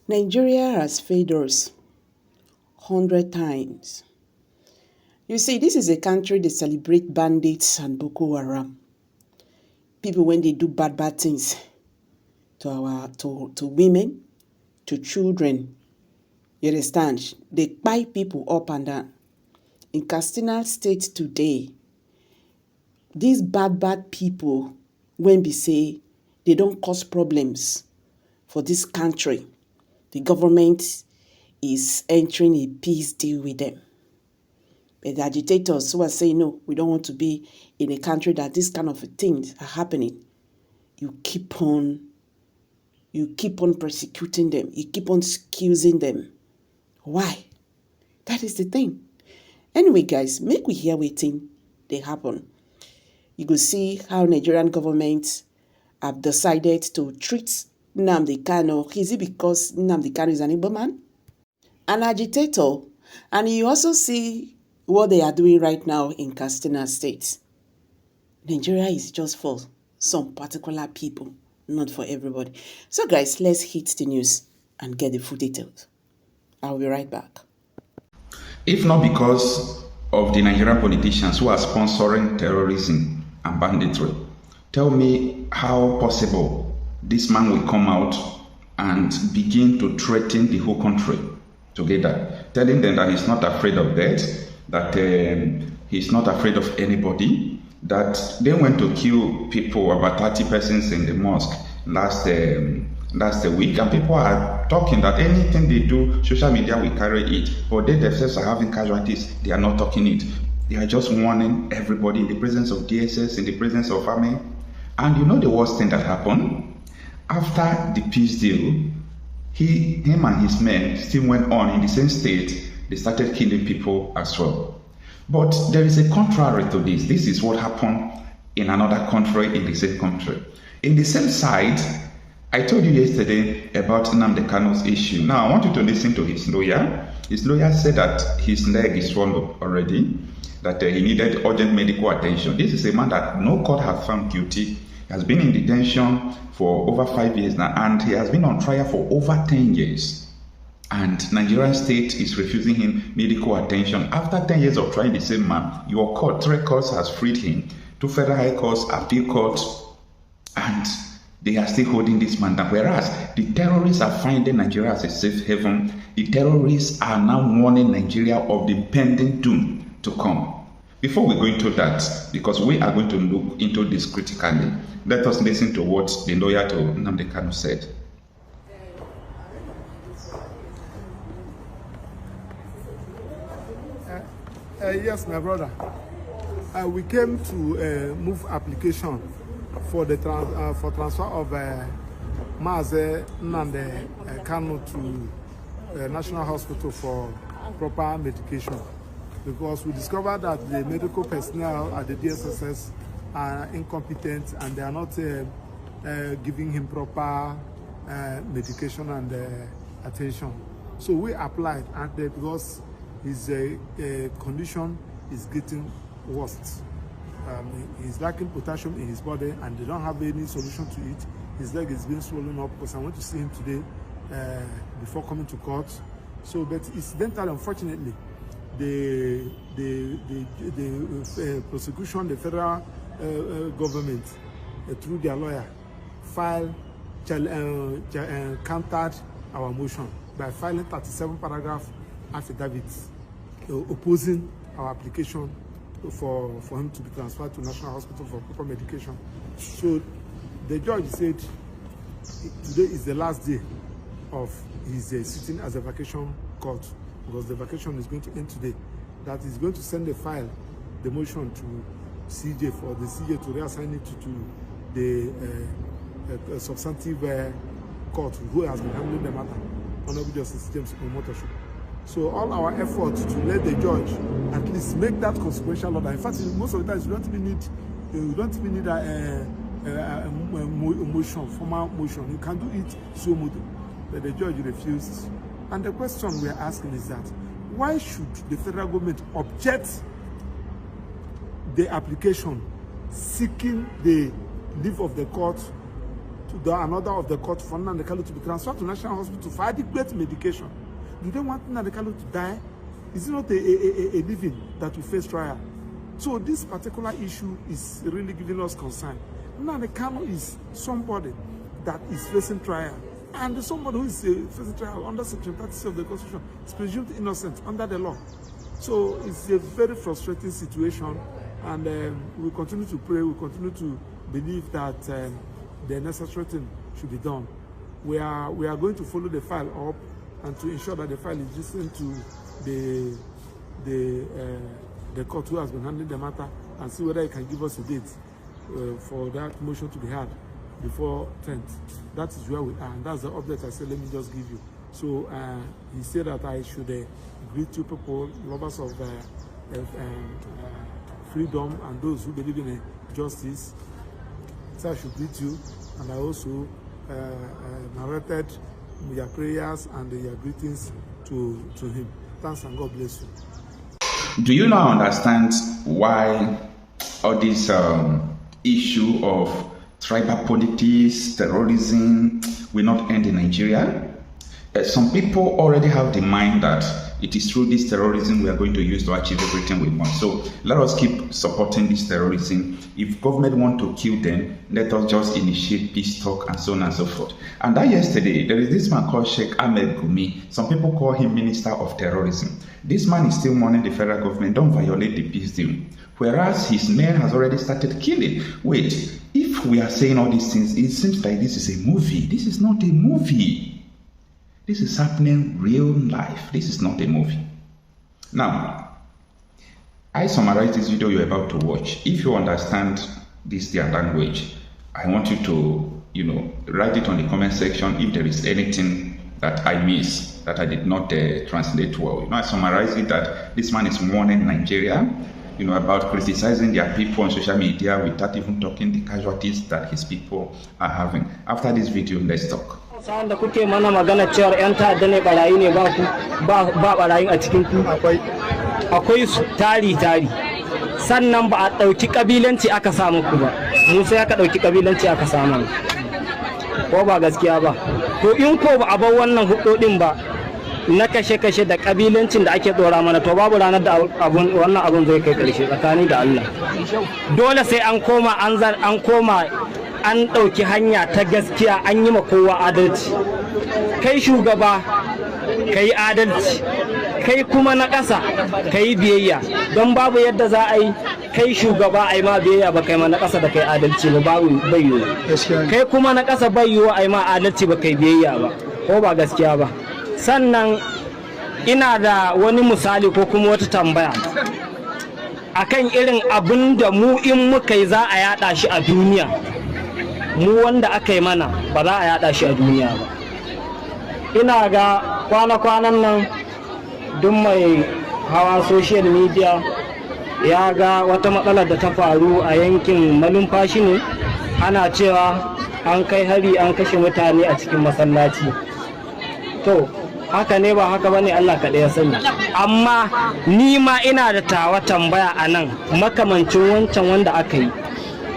Nigeria has failed us 100 times. You see, this is a country that celebrate bandits and Boko Haram. People when they do bad things to women, to children. You understand? They buy people up and down. In Katsina State today, these bad people, when we say they don't cause problems for this country, the government is entering a peace deal with them. But the agitators who are saying, no, we don't want to be in a country that this kind of things are happening, you keep on persecuting them. You keep on excusing them. Why? That is the thing. Anyway, guys, make we hear wetin they happen. You go see how Nigerian government have decided to treat Nnamdi Kanu. Is it because Nnamdi Kanu is an Igbo man? An agitator. And you also see what they are doing right now in Katsina State. Nigeria is just for some particular people, not for everybody. So guys, let's hit the news and get the full details. I'll be right back. If not because of the Nigerian politicians who are sponsoring terrorism and banditry, tell me how possible this man will come out and begin to threaten the whole country together, telling them that he's not afraid of death, that he's not afraid of anybody, that they went to kill people, about 30 persons in the mosque last week, and people are talking that anything they do, social media will carry it, but they themselves are having casualties. They are not talking it. They are just warning everybody in the presence of DSS, in the presence of army. And you know the worst thing that happened? After the peace deal, him and his men still went on in the same state. They started killing people as well. But there is a contrary to this. This is what happened in another country, in the same country. In the same side, I told you yesterday about Nnamdi Kanu's issue. Now, I want you to listen to his lawyer. His lawyer said that his leg is swollen already, that he needed urgent medical attention. This is a man that no court has found guilty. He has been in detention for over 5 years now, and he has been on trial for over 10 years. And Nigerian state is refusing him medical attention. After 10 years of trying the same man, your court, 3 courts has freed him, 2 federal high courts, appeal courts, and they are still holding this man down. Whereas the terrorists are finding Nigeria as a safe haven. The terrorists are now warning Nigeria of the impending doom to come. Before we go into that, because we are going to look into this critically, let us listen to what the lawyer to Nnamdi Kanu said. Yes, my brother. We came to move application for the transfer of Maazị Nnamdi Kanu to National Hospital for proper medication, because we discovered that the medical personnel at the DSSS are incompetent and they are not giving him proper medication and attention. So we applied, and because his condition is getting worse. He's lacking potassium in his body and they don't have any solution to it. His leg is being swollen up, because I went to see him today before coming to court. So, but incidentally, unfortunately, the prosecution, the federal government, through their lawyer, countered our motion by filing 37 paragraph affidavits opposing our application for him to be transferred to National Hospital for proper medication. So the judge said today is the last day of his sitting as a vacation court, because the vacation is going to end today. That is going to send a file, the motion to CJ, for the CJ to reassign it to the substantive court who has been handling the matter, Honorable Justice James Omotosho. So all our efforts to let the judge at least make that consequential order. In fact, most of the times you don't even need a motion, formal motion. You can do it so much, but the judge refused. And the question we are asking is that why should the federal government object the application seeking the leave of the court another of the court for Nnamdi Kanu to be transferred to National Hospital for adequate medication. Do they want Nnamdi Kanu to die? Is it not a living that will face trial? So this particular issue is really giving us concern. Nnamdi Kanu is somebody that is facing trial, and somebody who is facing trial under Section 30 of the Constitution is presumed innocent under the law. So it's a very frustrating situation, and we continue to pray, we continue to believe that the necessary thing should be done. We are going to follow the file up and to ensure that the file is listened to the court who has been handling the matter, and see whether it can give us a date for that motion to be heard before 10th. That is where we are, and that's the update I said let me just give you. So he said that I should greet you people, lovers of freedom and those who believe in justice. So I should greet you, and I also narrated your prayers and your greetings to him. Thanks, and God bless you. Do you now understand why all this issue of tribal politics, terrorism will not end in Nigeria? Some people already have the mind that it is through this terrorism we are going to use to achieve everything we want. So let us keep supporting this terrorism. If government want to kill them, let us just initiate peace talk and so on and so forth. And that yesterday, there is this man called Sheikh Ahmed Gumi. Some people call him Minister of Terrorism. This man is still warning the federal government, don't violate the peace deal. Whereas his men has already started killing. Wait, if we are saying all these things, it seems like this is a movie. This is not a movie. This is happening real life. This is not a movie. Now, I summarize this video you're about to watch. If you understand this their language, I want you to, write it on the comment section if there is anything that I miss, that I did not translate well. I summarize it that this man is warning Nigeria, about criticizing their people on social media without even talking the casualties that his people are having. After this video, let's talk. Sa'an da kuke mana magana cewar 'yan ta'adda ne barayi ne ba barayin a cikin ku akwai su tari sannan ba a ɗauki ƙabilanci aka samu ku ba, mu sai aka ɗauki ƙabilanci aka samu ko ba gaskiya ba. To in ko ba a bar wannan hudodin ba na kashe-kashe da ƙabilancin da ake ɗora mana, to babu ranar da wannan abun zai kai ƙarshe tsakani da Allah. Dole sai an koma an ɗauki hanya ta gaskiya, an yi ma kowa adalci. Kai shugaba ka yi adalci, kai kuma na ƙasa ka yi biyayya, don babu yadda za a yi kai shugaba a yi ma biyayya ba kai ma na ƙasa da kai adalci ba, babu bai yiwu. Kai kuma na ƙasa bai yiwu a yi ma adalci ba kai biyayya ba, ko ba gaskiya ba. Sannan ina da wani misali ko kuma wata tambaya akan irin abin da mu in muka yi za a yada shi a duniya, mu wanda aka yi mana ba za a yada shi a duniya ba. Ina ga kwana-kwanan nan duk mai hawa social media ya ga wata matsalar da ta faru a yankin malumfashi ne, ana cewa an kai hari an kashe mutane a cikin masallaci. To haka ne ba haka bane, Allah kaɗai ya sani. Amma ni ma ina da tawa tambaya a nan makamancin wancan wanda aka yi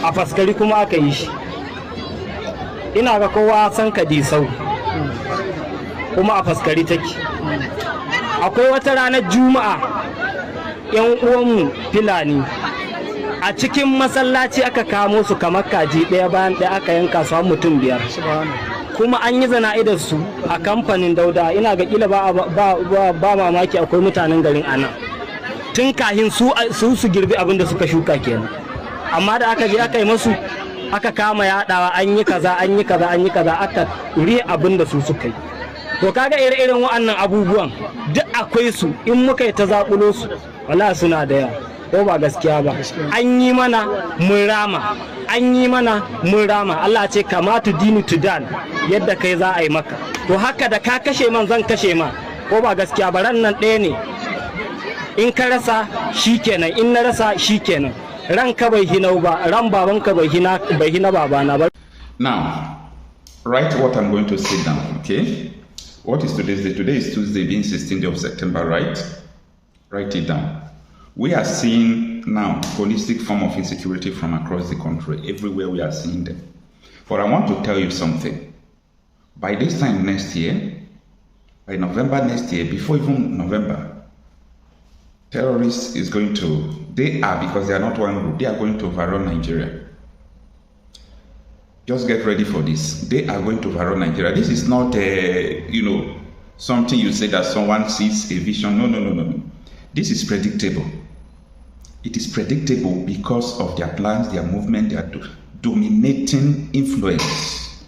a faskari kuma aka yi shi. Ina ga kowa san Kadisau kuma a faskari take. Akwai wata ranar Juma'a 'yan uwanmu Fulani a cikin masallaci aka kamo su kamar kaji ɗaya bayan ɗaya, aka yanka su mutum 5. Kuma an yi zana'idar su a kamfanin Dauda. Ina ga kila ba mamaki akwai mutanen garin anan tun kahin su girbi abin da suka shuka kenan. Amma da aka je aka yi masu, aka kama yaɗawa, an yi kaza aka ri abin da su suka yi. To kaga irin wa'annan abubuwan duk akwai su, in muka yi ta zaƙulo su wala suna da yawa, ko ba gaskiya ba. An yi mana mun rama, an yi mana mun rama. Allah ce kamatu dinu tudan, yadda kai za a yi maka. To haka da ka kashe man zan kashe ma, ko ba gaskiya ba. Ran nan ɗaya ne, in ka rasa shikenan, in na rasa shikenan. Ranka bai hinau ba, ran babanka bai hina babana ba. Now, write what I'm going to say down, okay? What is today's day? Today is Tuesday, being 16th of September, right? Write it down. We are seeing now holistic form of insecurity from across the country. Everywhere we are seeing them. But I want to tell you something. By this time next year, by November next year, before even November, terrorists is going to, because they are not one group, they are going to overrun Nigeria. Just get ready for this. They are going to overrun Nigeria. This is not something you say that someone sees a vision. No. This is predictable. It is predictable because of their plans, their movement, their dominating influence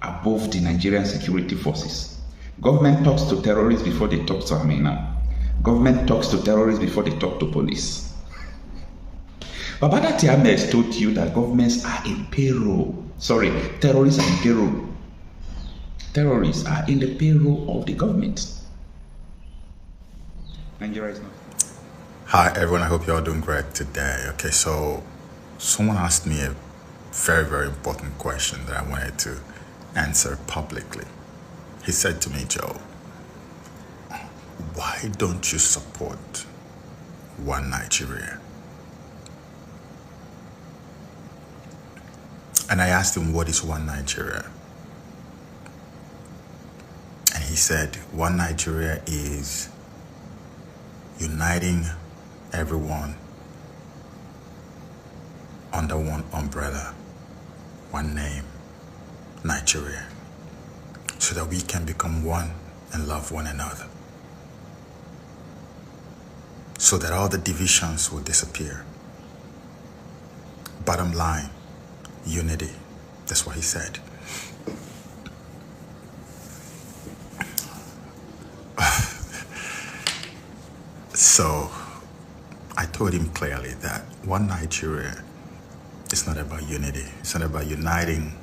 above the Nigerian security forces. Government talks to terrorists before they talk to Amina. Government talks to terrorists before they talk to police. Babada Tiames told you that governments are in payroll. Sorry, terrorists are in payroll. Terrorists are in the payroll of the government. Nigeria is not. Hi everyone, I hope you're all doing great today. Okay, so someone asked me a very, very important question that I wanted to answer publicly. He said to me, Joe, why don't you support one Nigeria? And I asked him, what is one Nigeria? And he said, one Nigeria is uniting everyone under one umbrella, one name, Nigeria, so that we can become one and love one another, so that all the divisions will disappear. Bottom line, unity. That's what he said. So I told him clearly that one Nigeria is not about unity. It's not about uniting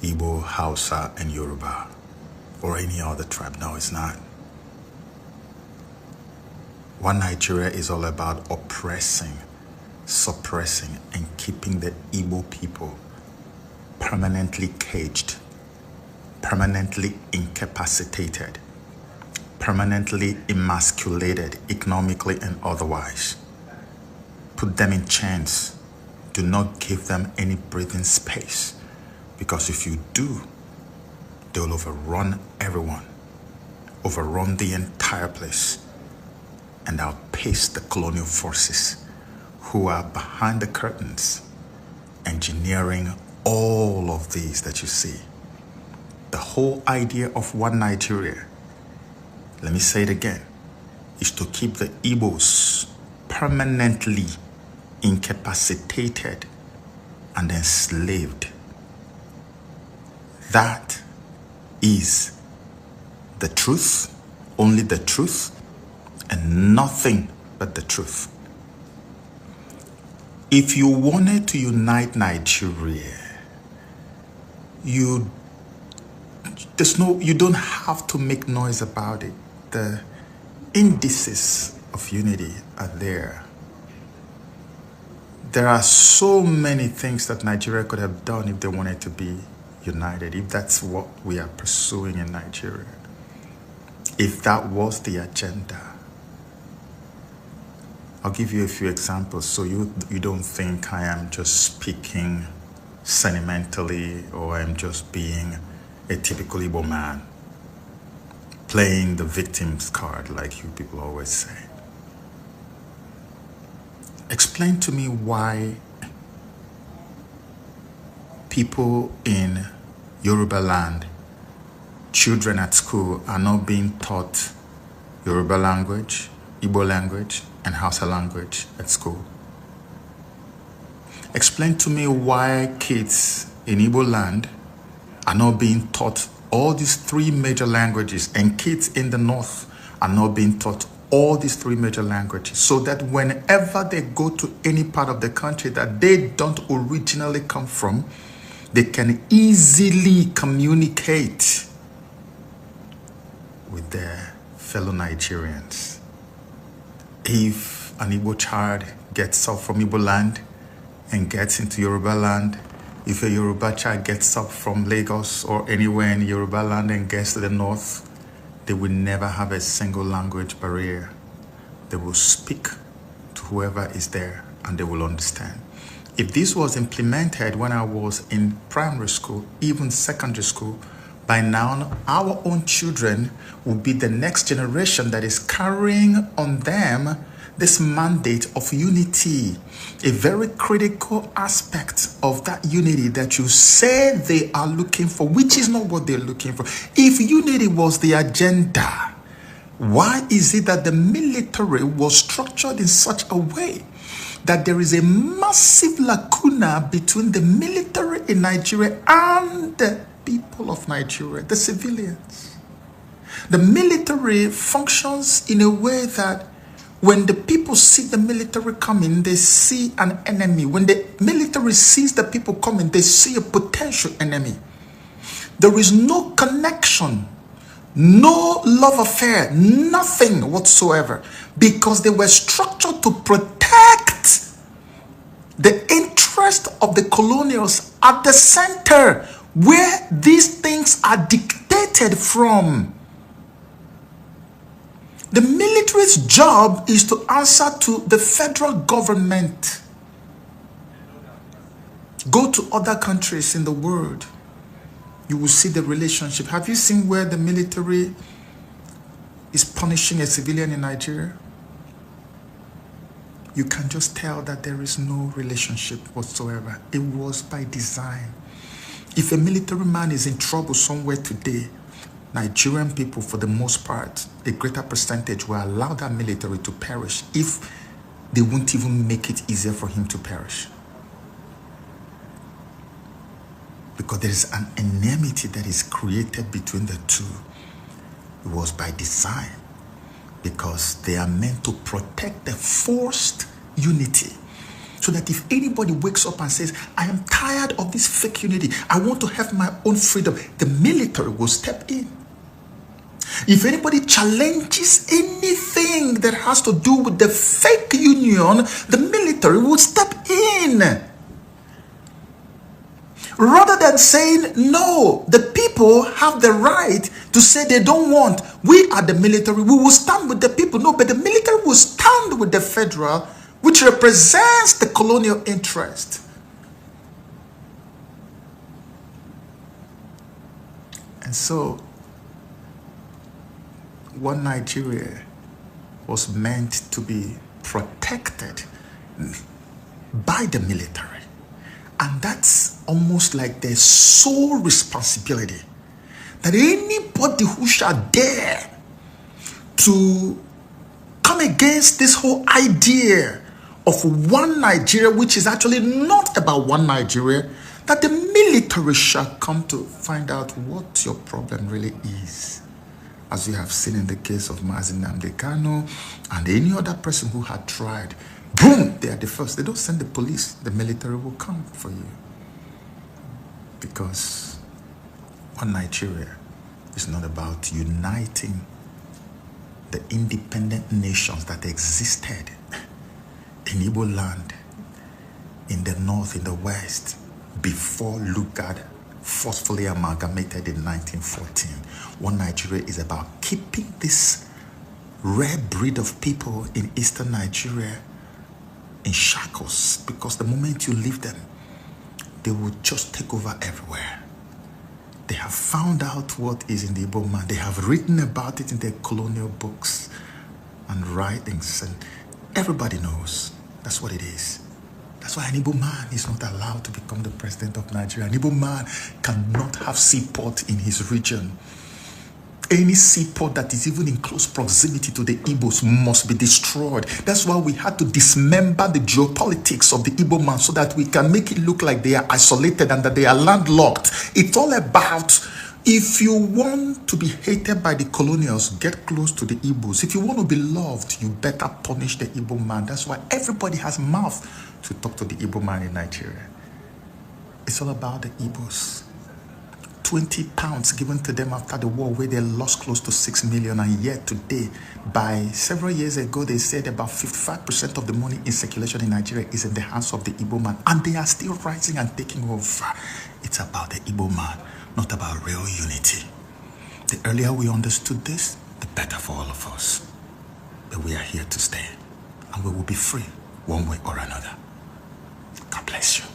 Igbo, Hausa, and Yoruba, or any other tribe. No, it's not. One Nigeria is all about oppressing, suppressing, and keeping the Igbo people permanently caged, permanently incapacitated, permanently emasculated economically and otherwise. Put them in chains. Do not give them any breathing space, because if you do, they will overrun everyone, overrun the entire place, and outpace the colonial forces who are behind the curtains, engineering all of these that you see. The whole idea of one Nigeria, let me say it again, is to keep the Igbos permanently incapacitated and enslaved. That is the truth, only the truth, and nothing but the truth. If you wanted to unite Nigeria, you don't have to make noise about it. The indices of unity are there. There are so many things that Nigeria could have done if they wanted to be united, if that's what we are pursuing in Nigeria, if that was the agenda. I'll give you a few examples so you don't think I am just speaking sentimentally, or I'm just being a typical Igbo man, playing the victim's card like you people always say. Explain to me why people in Yoruba land, children at school, are not being taught Yoruba language, Igbo language, and Hausa language at school. Explain to me why kids in Igbo land are not being taught all these three major languages, and kids in the north are not being taught all these three major languages, so that whenever they go to any part of the country that they don't originally come from, they can easily communicate with their fellow Nigerians. If an Igbo child gets up from Igbo land and gets into Yoruba land, if a Yoruba child gets up from Lagos or anywhere in Yoruba land and gets to the north, they will never have a single language barrier. They will speak to whoever is there and they will understand. if this was implemented when I was in primary school, even secondary school, by now our own children will be the next generation that is carrying on them this mandate of unity, a very critical aspect of that unity that you say they are looking for, which is not what they're looking for. If unity was the agenda, why is it that the military was structured in such a way that there is a massive lacuna between the military in Nigeria and the people of Nigeria, the civilians? The military functions in a way that when the people see the military coming, they see an enemy. When the military sees the people coming, they see a potential enemy. There is no connection, no love affair, nothing whatsoever, because they were structured to protect the interest of the colonials at the center, where these things are dictated from. The military's job is to answer to the federal government. Go to other countries in the world, you will see the relationship. Have you seen where the military is punishing a civilian in Nigeria? You can just tell that there is no relationship whatsoever. It was by design. If a military man is in trouble somewhere today, Nigerian people, for the most part, a greater percentage will allow that military to perish if they won't even make it easier for him to perish. Because there is an enmity that is created between the two. It was by design, because they are meant to protect the forced unity. So that if anybody wakes up and says, I am tired of this fake unity, I want to have my own freedom, the military will step in. If anybody challenges anything that has to do with the fake union, the military will step in. Rather than saying, no, the people have the right to say they don't want. We are the military, we will stand with the people. No, but the military will stand with the federal, which represents the colonial interest. And so, one Nigeria was meant to be protected by the military. And that's almost like their sole responsibility. That anybody who shall dare to come against this whole idea of one Nigeria, which is actually not about one Nigeria, that the military shall come to find out what your problem really is. As we have seen in the case of Nnamdi Kanu and any other person who had tried, boom, they are the first. They don't send the police. The military will come for you. Because one Nigeria is not about uniting the independent nations that existed in Igbo land, in the north, in the west, before Lugard forcefully amalgamated in 1914. One Nigeria is about keeping this rare breed of people in eastern Nigeria in shackles, because the moment you leave them, they will just take over everywhere. They have found out what is in the Igbo man. They have written about it in their colonial books and writings, and everybody knows that's what it is. That's why an Igbo man is not allowed to become the president of Nigeria. An Igbo man cannot have seaport in his region. Any seaport that is even in close proximity to the Igbos must be destroyed. That's why we had to dismember the geopolitics of the Igbo man, so that we can make it look like they are isolated and that they are landlocked. It's all about, if you want to be hated by the colonials, get close to the Igbos. If you want to be loved, you better punish the Igbo man. That's why everybody has mouth to talk to the Igbo man in Nigeria. It's all about the Igbos. 20 pounds given to them after the war, where they lost close to 6 million, and yet today, by several years ago, they said about 55% of the money in circulation in Nigeria is in the hands of the Igbo man, and they are still rising and taking over. It's about the Igbo man, not about real unity. The earlier we understood this, the better for all of us. But we are here to stay, and we will be free one way or another. God bless you.